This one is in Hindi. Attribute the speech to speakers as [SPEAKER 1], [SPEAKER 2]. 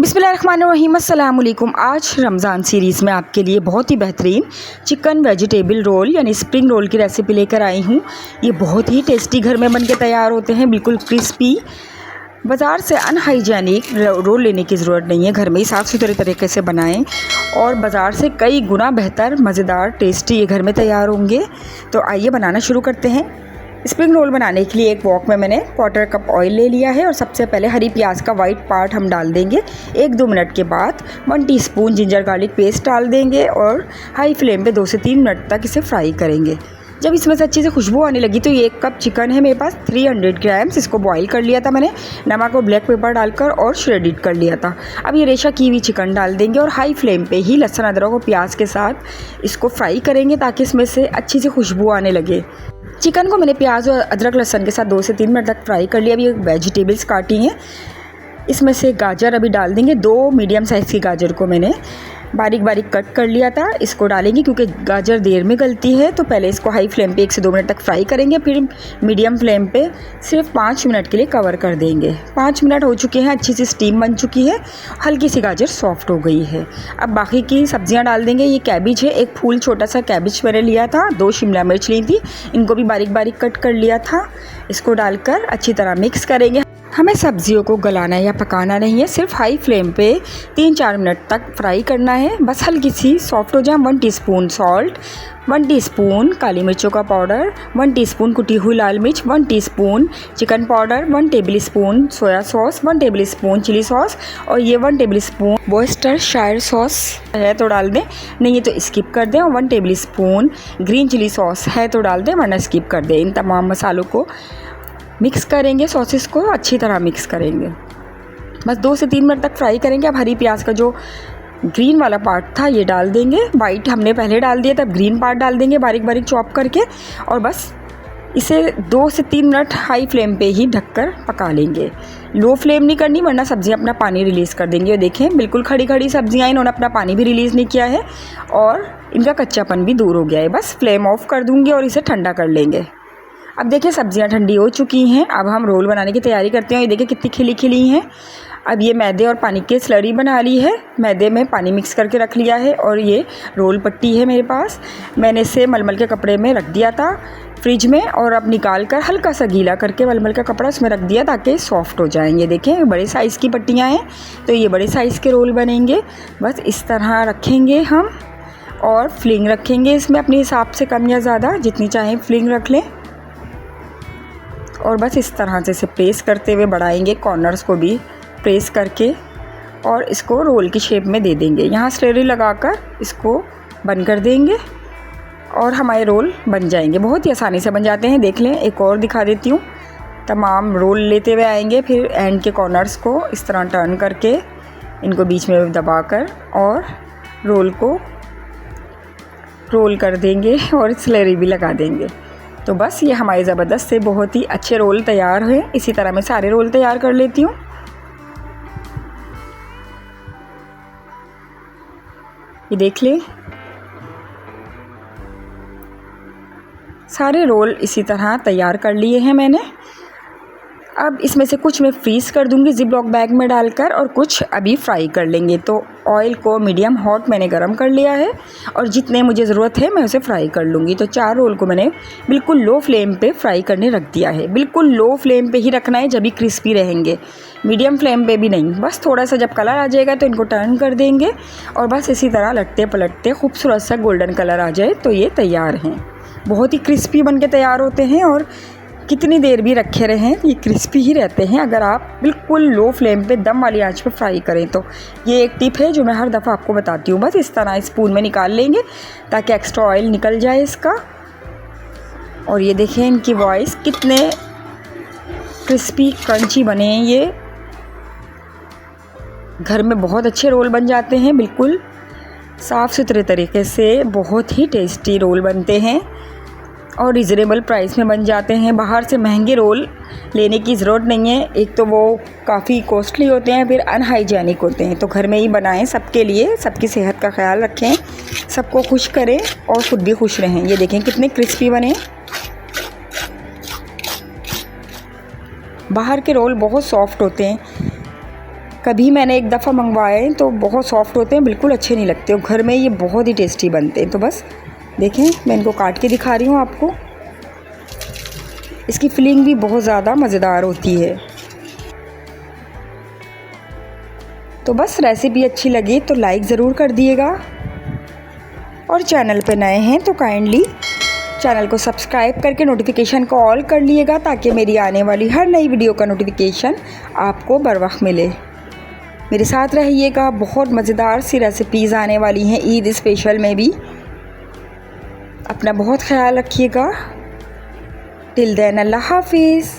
[SPEAKER 1] बिस्मिल्लाहिर्रहमानिर्रहीम, अस्सलाम वालेकुम। आज रमज़ान सीरीज़ में आपके लिए बहुत ही बेहतरीन चिकन वेजिटेबल रोल यानी स्प्रिंग रोल की रेसिपी लेकर आई हूँ। ये बहुत ही टेस्टी घर में बन के तैयार होते हैं, बिल्कुल क्रिस्पी। बाज़ार से अनहाइजेनिक रोल लेने की ज़रूरत नहीं है, घर में ही साफ़ सुथरे तरीके से बनाएं और बाज़ार से कई गुना बेहतर मज़ेदार टेस्टी ये घर में तैयार होंगे। तो आइए बनाना शुरू करते हैं। स्प्रिंग रोल बनाने के लिए एक वॉक में मैंने 1/4 कप ऑयल ले लिया है और सबसे पहले हरी प्याज का वाइट पार्ट हम डाल देंगे। 1-2 मिनट के बाद 1 टीस्पून जिंजर गार्लिक पेस्ट डाल देंगे और हाई फ्लेम पे 2 से 3 मिनट तक इसे फ्राई करेंगे। जब इसमें से अच्छी से खुशबू आने लगी तो ये 1 कप चिकन है मेरे पास, 300 ग्राम्स, इसको बॉईल कर लिया था मैंने, नमक और ब्लैक पेपर डालकर और श्रेडिड कर लिया था। अब ये रेशा की हुई चिकन डाल देंगे और हाई फ्लेम पे ही लहसुन अदरक और प्याज के साथ इसको फ्राई करेंगे ताकि इसमें से अच्छी सी खुशबू आने लगे। चिकन को मैंने प्याज और अदरक लहसुन के साथ 2 से 3 मिनट तक फ्राई कर लिया। अभी वेजिटेबल्स काटी हैं, इसमें से गाजर अभी डाल देंगे। 2 मीडियम साइज़ की गाजर को मैंने बारीक बारीक कट कर लिया था, इसको डालेंगे क्योंकि गाजर देर में गलती है। तो पहले इसको हाई फ्लेम पे 1 से 2 मिनट तक फ्राई करेंगे, फिर मीडियम फ्लेम पे सिर्फ 5 मिनट के लिए कवर कर देंगे। 5 मिनट हो चुके हैं, अच्छी सी स्टीम बन चुकी है, हल्की सी गाजर सॉफ्ट हो गई है। अब बाकी की सब्जियां डाल देंगे। ये कैबिज है, एक फूल छोटा सा कैबिज मैंने लिया था, 2 शिमला मिर्च ली थी, इनको भी बारीक बारीक कट कर लिया था। इसको डालकर अच्छी तरह मिक्स करेंगे। हमें सब्जियों को गलाना या पकाना नहीं है, सिर्फ हाई फ्लेम पे 3-4 मिनट तक फ्राई करना है, बस हल्की सी सॉफ्ट हो जाए। 1 टीस्पून सॉल्ट, 1 टीस्पून काली मिर्चों का पाउडर, 1 टीस्पून कुटी हुई लाल मिर्च, 1 teaspoon chicken powder, 1 tablespoon soya sauce, 1 tablespoon chilli sauce और ये 1 टेबलस्पून वॉर्सेस्टरशायर सॉस है तो डाल दें, नहीं है तो स्किप कर दें। और 1 टेबलस्पून ग्रीन चिली सॉस है तो डाल दें, वरना स्किप कर दें। इन तमाम मसालों को मिक्स करेंगे, सॉसेस को अच्छी तरह मिक्स करेंगे, बस 2 से 3 मिनट तक फ्राई करेंगे। अब हरी प्याज का जो ग्रीन वाला पार्ट था ये डाल देंगे, वाइट हमने पहले डाल दिया, तब ग्रीन पार्ट डाल देंगे बारीक बारीक चॉप करके और बस इसे 2 से 3 मिनट हाई फ्लेम पे ही ढककर पका लेंगे। लो फ्लेम नहीं करनी वरना सब्जियां अपना पानी रिलीज़ कर देंगी। और देखें बिल्कुल खड़ी खड़ी सब्जियां, इन्होंने अपना पानी भी रिलीज़ नहीं किया है और इनका कच्चापन भी दूर हो गया है। बस फ्लेम ऑफ कर दूँगी और इसे ठंडा कर लेंगे। अब देखिए सब्जियां ठंडी हो चुकी हैं, अब हम रोल बनाने की तैयारी करते हैं। ये देखिए कितनी खिली खिली हैं। अब ये मैदे और पानी की स्लरी बना ली है, मैदे में पानी मिक्स करके रख लिया है और ये रोल पट्टी है मेरे पास, मैंने इसे मलमल के कपड़े में रख दिया था फ्रिज में और अब निकाल कर हल्का सा गीला करके मलमल का कपड़ा उसमें रख दिया ताकि सॉफ्ट हो जाएं। ये देखें बड़े साइज़ की पट्टियाँ हैं तो ये बड़े साइज़ के रोल बनेंगे। बस इस तरह रखेंगे हम और फिलिंग रखेंगे इसमें अपने हिसाब से, कम या ज़्यादा जितनी चाहें फिलिंग रख लें और बस इस तरह से इसे प्रेस करते हुए बढ़ाएंगे, कॉर्नर्स को भी प्रेस करके और इसको रोल की शेप में दे देंगे। यहाँ स्लेरी लगाकर इसको बंद कर देंगे और हमारे रोल बन जाएंगे, बहुत ही आसानी से बन जाते हैं। देख लें, एक और दिखा देती हूँ। तमाम रोल लेते हुए आएंगे, फिर एंड के कॉर्नर्स को इस तरह टर्न करके इनको बीच में दबाकर और रोल को रोल कर देंगे और स्लेरी भी लगा देंगे। तो बस ये हमारे ज़बरदस्त से बहुत ही अच्छे रोल तैयार हुए। इसी तरह मैं सारे रोल तैयार कर लेती हूँ। ये देख लें, सारे रोल इसी तरह तैयार कर लिए हैं मैंने। अब इसमें से कुछ मैं फ्रीज़ कर दूंगी जिप लॉक बैग में डालकर और कुछ अभी फ्राई कर लेंगे। तो ऑयल को मीडियम हॉट मैंने गरम कर लिया है और जितने मुझे ज़रूरत है मैं उसे फ्राई कर लूँगी। तो 4 रोल को मैंने बिल्कुल लो फ्लेम पे फ्राई करने रख दिया है। बिल्कुल लो फ्लेम पे ही रखना है जब भी क्रिस्पी रहेंगे, मीडियम फ्लेम पे भी नहीं। बस थोड़ा सा जब कलर आ जाएगा तो इनको टर्न कर देंगे और बस इसी तरह लटते पलटते खूबसूरत सा गोल्डन कलर आ जाए तो ये तैयार हैं। बहुत ही क्रिस्पी बन के तैयार होते हैं और कितनी देर भी रखे रहें ये क्रिस्पी ही रहते हैं अगर आप बिल्कुल लो फ्लेम पे दम वाली आंच पे फ्राई करें। तो ये एक टिप है जो मैं हर दफ़ा आपको बताती हूँ। बस इस तरह स्पून में निकाल लेंगे ताकि एक्स्ट्रा ऑयल निकल जाए इसका। और ये देखें इनकी वॉइस कितने क्रिस्पी क्रंची बने हैं। ये घर में बहुत अच्छे रोल बन जाते हैं, बिल्कुल साफ़ सुथरे तरीके से बहुत ही टेस्टी रोल बनते हैं और रिजनेबल प्राइस में बन जाते हैं। बाहर से महंगे रोल लेने की ज़रूरत नहीं है, एक तो वो काफ़ी कॉस्टली होते हैं, फिर अनहाइजेनिक होते हैं। तो घर में ही बनाएं सबके लिए, सबकी सेहत का ख्याल रखें, सबको खुश करें और ख़ुद भी खुश रहें। ये देखें कितने क्रिस्पी बने। बाहर के रोल बहुत सॉफ्ट होते हैं, कभी मैंने एक दफ़ा मंगवाए तो बहुत सॉफ्ट होते हैं, बिल्कुल अच्छे नहीं लगते, और घर में ये बहुत ही टेस्टी बनते हैं। तो बस देखें, मैं इनको काट के दिखा रही हूँ आपको। इसकी फिलिंग भी बहुत ज़्यादा मज़ेदार होती है। तो बस रेसिपी अच्छी लगी तो लाइक ज़रूर कर दिएगा, और चैनल पे नए हैं तो काइंडली चैनल को सब्सक्राइब करके नोटिफिकेशन को ऑल कर लिएगा, ताकि मेरी आने वाली हर नई वीडियो का नोटिफिकेशन आपको बर वक्त मिले। मेरे साथ रहिएगा, बहुत मज़ेदार सी रेसिपीज़ आने वाली हैं ईद स्पेशल में भी। अपना बहुत ख्याल रखिएगा। टिल देन अल्लाह हाफिज़।